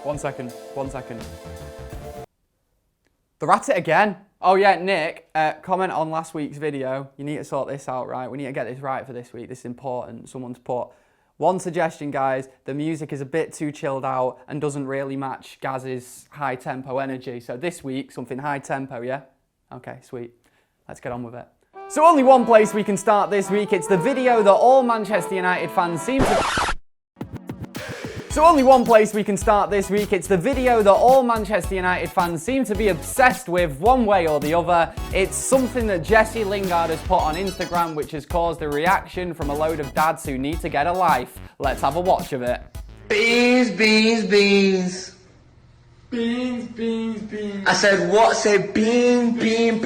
1 second. They're at it again. Oh yeah, Nick, comment on last week's video. You need to sort this out, right? We need to get this right for this week. This is important. Someone's put, one suggestion, guys, the music is a bit too chilled out and doesn't really match Gaz's high tempo energy. So this week, something high tempo, yeah? Okay, sweet. Let's get on with it. So only one place we can start this week. It's the video that all Manchester United fans seem to... So only one place we can start this week. It's the video that all Manchester United fans seem to be obsessed with one way or the other. It's something that Jesse Lingard has put on Instagram, which has caused a reaction from a load of dads who need to get a life. Let's have a watch of it. Beans. Beans. I said what? Say bean. Bean.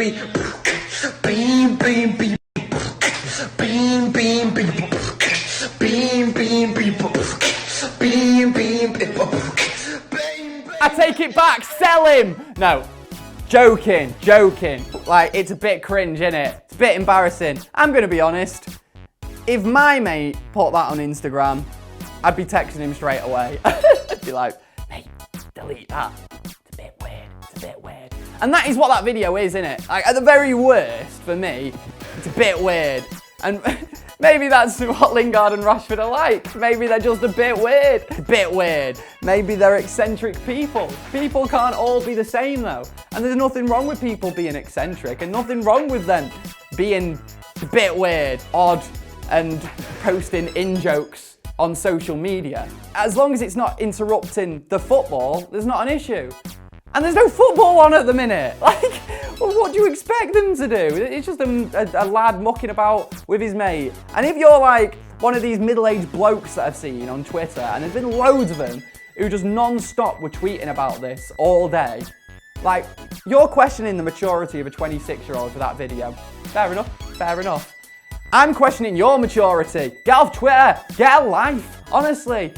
I take it back, sell him! No, joking. Like, it's a bit cringe, innit? It's a bit embarrassing. I'm gonna be honest. If my mate put that on Instagram, I'd be texting him straight away. I'd be like, mate, delete that. It's a bit weird. And that is what that video is, innit? Like, at the very worst, for me, it's a bit weird. And maybe that's what Lingard and Rashford are like. Maybe they're just a bit weird. Maybe they're eccentric people. People can't all be the same though. And there's nothing wrong with people being eccentric and nothing wrong with them being a bit weird, odd, and posting in-jokes on social media. As long as it's not interrupting the football, there's not an issue. And there's no football on at the minute. Like, well, what do you expect them to do? It's just a lad mucking about with his mate. And if you're like one of these middle-aged blokes that I've seen on Twitter, and there's been loads of them who just non-stop were tweeting about this all day, like, you're questioning the maturity of a 26-year-old for that video. Fair enough. I'm questioning your maturity. Get off Twitter, get a life. Honestly,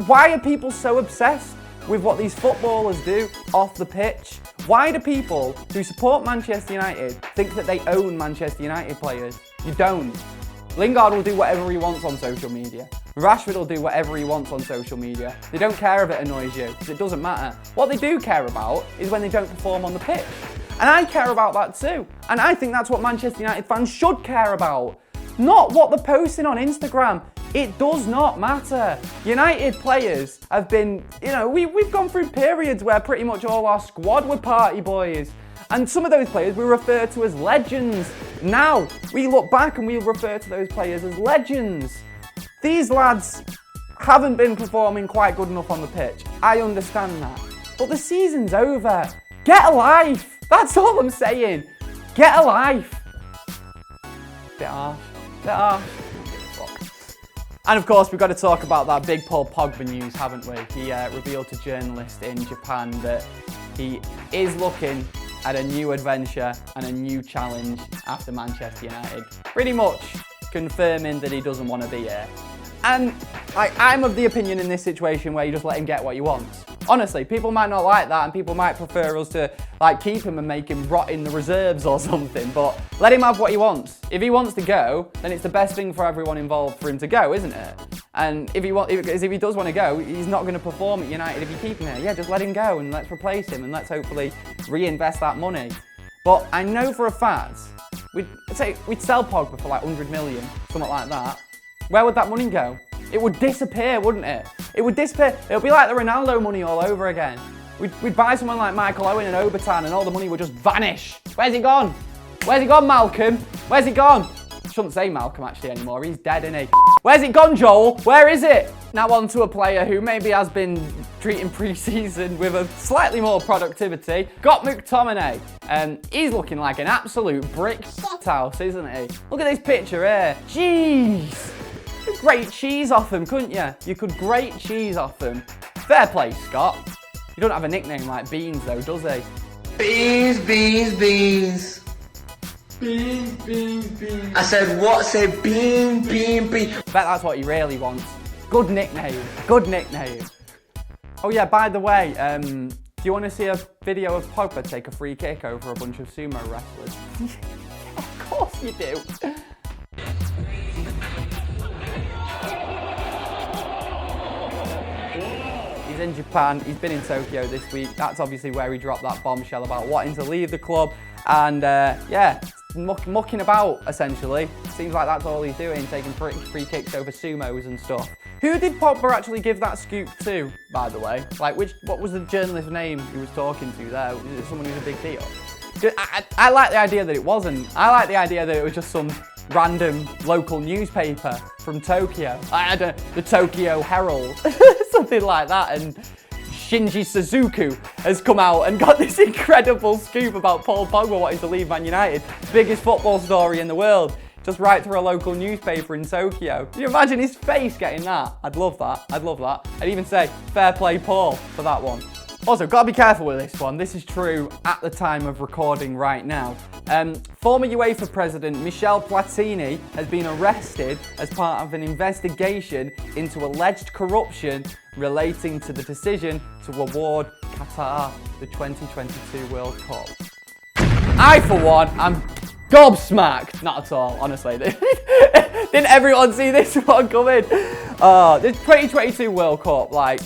why are people so obsessed with what these footballers do off the pitch? Why do people who support Manchester United think that they own Manchester United players? You don't. Lingard will do whatever he wants on social media. Rashford will do whatever he wants on social media. They don't care if it annoys you, because it doesn't matter. What they do care about is when they don't perform on the pitch. And I care about that too. And I think that's what Manchester United fans should care about. Not what they're posting on Instagram. It does not matter. United players have been, we've gone through periods where pretty much all our squad were party boys. And some of those players we refer to as legends. Now, we look back and we refer to those players as legends. These lads haven't been performing quite good enough on the pitch. I understand that. But the season's over. Get a life. That's all I'm saying. Get a life. Bit harsh. And of course, we've got to talk about that big Paul Pogba news, haven't we? He revealed to journalists in Japan that he is looking at a new adventure and a new challenge after Manchester United. Pretty much confirming that he doesn't want to be here. And I'm of the opinion in this situation where you just let him get what he wants. Honestly, people might not like that and people might prefer us to keep him and make him rot in the reserves or something, but let him have what he wants. If he wants to go, then it's the best thing for everyone involved for him to go, isn't it? And if he does want to go, he's not going to perform at United if you keep him here. Yeah, just let him go and let's replace him and let's hopefully reinvest that money. But I know for a fact, we'd sell Pogba for like 100 million, something like that. Where would that money go? It would disappear, wouldn't it? It would disappear. It would be like the Ronaldo money all over again. We'd buy someone like Michael Owen and Obertan and all the money would just vanish. Where's he gone? Where's he gone, Malcolm? Where's he gone? I shouldn't say Malcolm actually anymore. He's dead, isn't he? Where's it gone, Joel? Where is it? Now on to a player who maybe has been treating pre-season with a slightly more productivity. Got Mctominay. He's looking like an absolute brick house, isn't he? Look at this picture here. Jeez. You could grate cheese off him, couldn't you? You could grate cheese off him. Fair play, Scott. He don't have a nickname like Beans, though, does he? Beans. I said what? Say bean. Bet that's what he really wants. Good nickname. Oh yeah, by the way, do you want to see a video of Pogba take a free kick over a bunch of sumo wrestlers? Yeah, of course you do. He's in Japan. He's been in Tokyo this week. That's obviously where he dropped that bombshell about wanting to leave the club. And yeah, mucking about, essentially. Seems like that's all he's doing, taking free kicks over sumos and stuff. Who did Pogba actually give that scoop to, by the way? Like, what was the journalist's name he was talking to there? Was it someone who's a big deal? I like the idea that it wasn't. I like the idea that it was just some random local newspaper from Tokyo. I don't know, the Tokyo Herald, something like that. And Shinji Suzuki has come out and got this incredible scoop about Paul Pogba wanting to leave Man United. Biggest football story in the world. Just right through a local newspaper in Tokyo. Can you imagine his face getting that? I'd love that. I'd love that. I'd even say, fair play Paul for that one. Also, gotta be careful with this one. This is true at the time of recording right now. Former UEFA president Michel Platini has been arrested as part of an investigation into alleged corruption relating to the decision to award Qatar the 2022 World Cup. I, for one, am gobsmacked. Not at all, honestly. Didn't everyone see this one coming? This 2022 World Cup, like,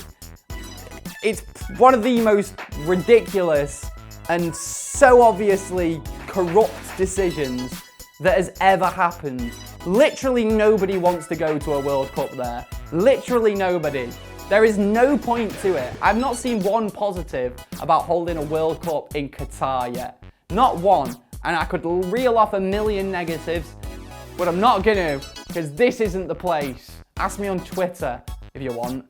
it's one of the most ridiculous and so obviously corrupt decisions that has ever happened. Literally nobody wants to go to a World Cup there. Literally nobody. There is no point to it. I've not seen one positive about holding a World Cup in Qatar yet. Not one. And I could reel off a million negatives, but I'm not gonna, because this isn't the place. Ask me on Twitter if you want.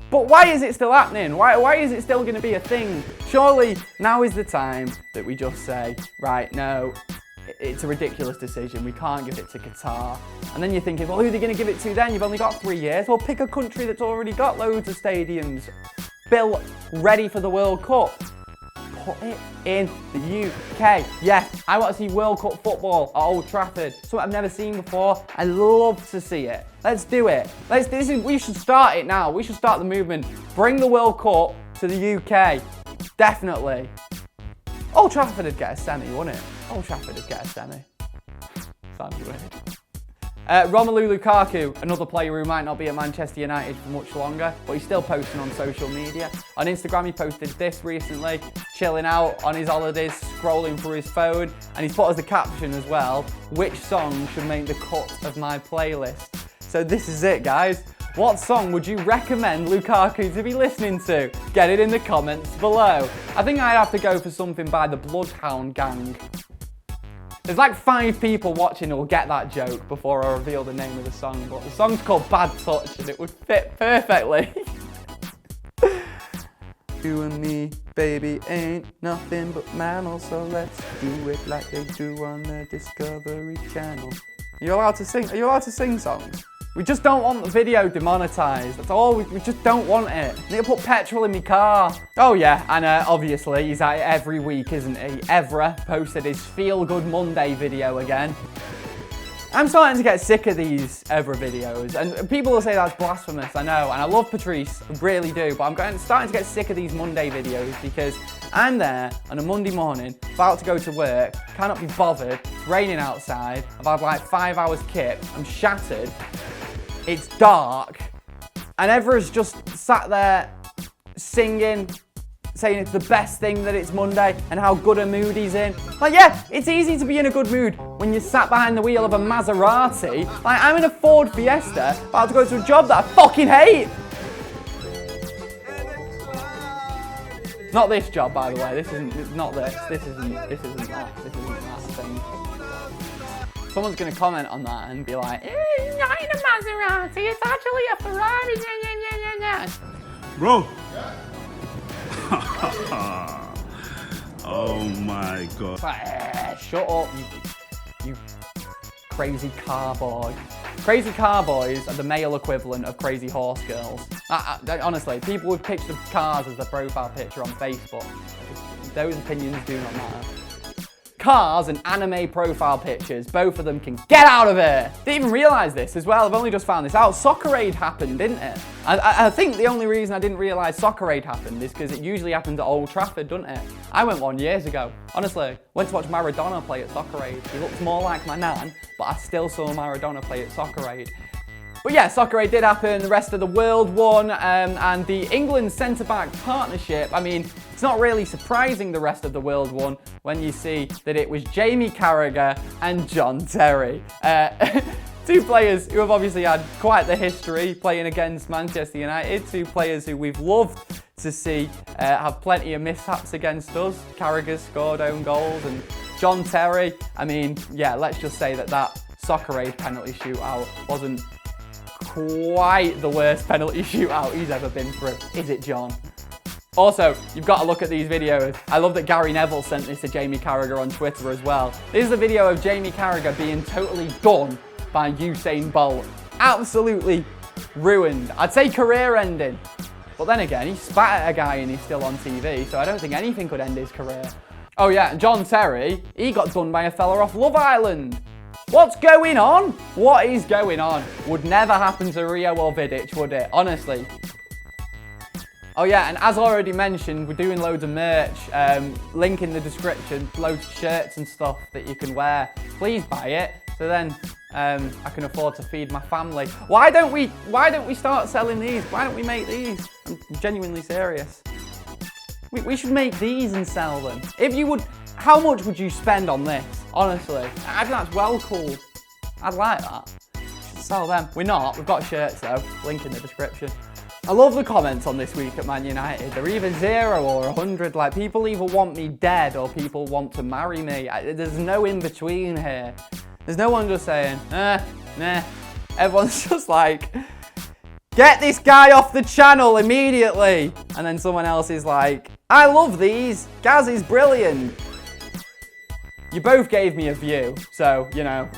But why is it still happening? Why is it still going to be a thing? Surely now is the time that we just say, right, no, it's a ridiculous decision. We can't give it to Qatar. And then you're thinking, well, who are they going to give it to then? You've only got 3 years. Well, pick a country that's already got loads of stadiums built ready for the World Cup. Put it in the UK. Yes, I want to see World Cup football at Old Trafford. Something I've never seen before. I love to see it. Let's do it. We should start it now. We should start the movement. Bring the World Cup to the UK. Definitely. Old Trafford would get a semi, wouldn't it? Old Trafford would get a semi. Sounds weird. Romelu Lukaku, another player who might not be at Manchester United for much longer, but he's still posting on social media. On Instagram, he posted this recently, chilling out on his holidays, scrolling through his phone, and he's put as a caption as well, which song should make the cut of my playlist? So this is it, guys. What song would you recommend Lukaku to be listening to? Get it in the comments below. I think I'd have to go for something by the Bloodhound Gang. There's like 5 people watching who will get that joke before I reveal the name of the song, but the song's called Bad Touch and it would fit perfectly. You and me, baby, ain't nothing but mammals, so let's do it like they do on the Discovery Channel. Are you allowed to sing? Are you allowed to sing songs? We just don't want the video demonetized. That's all. We just don't want it. I need to put petrol in my car. Oh yeah, and obviously he's at it every week, isn't he? Evra posted his Feel Good Monday video again. I'm starting to get sick of these Evra videos, and people will say that's blasphemous, I know, and I love Patrice, I really do, but I'm starting to get sick of these Monday videos because I'm there on a Monday morning, about to go to work, cannot be bothered, it's raining outside, I've had like 5 hours kip, I'm shattered, it's dark, and Evra's just sat there singing, saying it's the best thing that it's Monday and how good a mood he's in. Like, yeah, it's easy to be in a good mood when you're sat behind the wheel of a Maserati. Like, I'm in a Ford Fiesta, about to go to a job that I fucking hate. Not this job, by the way. This isn't, not this. This isn't that. This isn't that thing. Someone's gonna comment on that and be like, it's not in a Maserati, it's actually a Ferrari. Bro. Oh my god. Like, shut up, you crazy car boy. Crazy car boys are the male equivalent of crazy horse girls. Honestly, people would picture cars as their profile picture on Facebook. Those opinions do not matter. Cars and anime profile pictures, both of them can get out of here. Didn't even realise this as well, I've only just found this out. Soccerade happened, didn't it? I think the only reason I didn't realise Soccerade happened is because it usually happens at Old Trafford, doesn't it? I went 1 year ago, honestly. Went to watch Maradona play at Soccerade. He looks more like my nan, but I still saw Maradona play at Soccerade. But yeah, Soccer Aid did happen, the rest of the world won, and the England centre-back partnership, I mean, it's not really surprising the rest of the world won when you see that it was Jamie Carragher and John Terry. Two players who have obviously had quite the history playing against Manchester United, two players who we've loved to see have plenty of mishaps against us. Carragher scored own goals, and John Terry, I mean, yeah, let's just say that Soccer Aid penalty shootout wasn't quite the worst penalty shootout he's ever been through, is it, John? Also, you've got to look at these videos. I love that Gary Neville sent this to Jamie Carragher on Twitter as well. This is a video of Jamie Carragher being totally done by Usain Bolt. Absolutely ruined. I'd say career ending. But then again, he spat at a guy and he's still on TV, so I don't think anything could end his career. Oh yeah, John Terry, he got done by a fella off Love Island. What's going on? What is going on? Would never happen to Rio or Vidic, would it? Honestly. Oh yeah, and as already mentioned, we're doing loads of merch. Link in the description, loads of shirts and stuff that you can wear. Please buy it, so then I can afford to feed my family. Why don't we start selling these? Why don't we make these? I'm genuinely serious. We should make these and sell them. If you would, how much would you spend on this? Honestly, I think that's well cool. I'd like that. Should sell them. We're not. We've got shirts though. Link in the description. I love the comments on this week at Man United. They're either 0 or 100. Like, people either want me dead or people want to marry me. There's no in between here. There's no one just saying, nah. Everyone's just like, get this guy off the channel immediately. And then someone else is like, I love these. Gaz is brilliant. You both gave me a view, so, you know.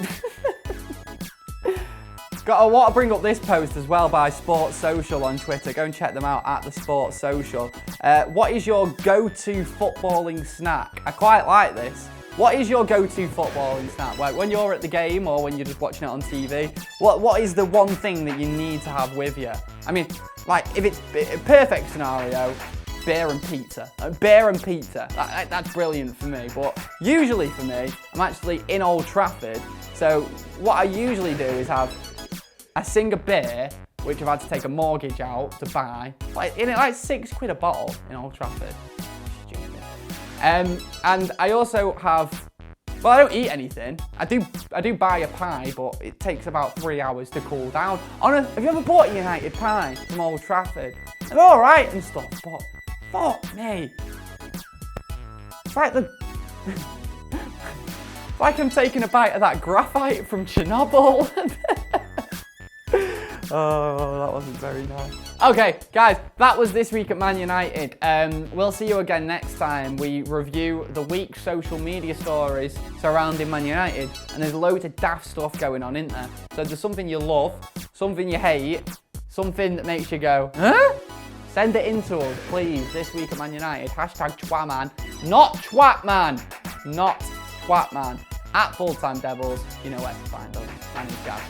I want to bring up this post as well by Sports Social on Twitter. Go and check them out at the Sports Social. What is your go-to footballing snack? I quite like this. What is your go-to footballing snack? Like when you're at the game or when you're just watching it on TV, what is the one thing that you need to have with you? I mean, like if it's a perfect scenario, beer and pizza. Beer and pizza, that's brilliant for me. But usually for me, I'm actually in Old Trafford. So what I usually do is have a Singer beer, which I've had to take a mortgage out to buy, like £6 a bottle in Old Trafford. Stupid. And I also have, well, I don't eat anything. I do buy a pie, but it takes about 3 hours to cool down. Have you ever bought a United pie from Old Trafford? They're all right and stuff, but fuck me. It's like it's like I'm taking a bite of that graphite from Chernobyl. Oh, that wasn't very nice. Okay, guys, that was this week at Man United. We'll see you again next time. We review the week's social media stories surrounding Man United, and there's loads of daft stuff going on, isn't there? So there's something you love, something you hate, something that makes you go, huh? Send it in to us, please, this week at Man United. Hashtag Chwaman. Not Chwatman. Not Chwatman. At FullTimeDEVILS. You know where to find us. My name's Gaz.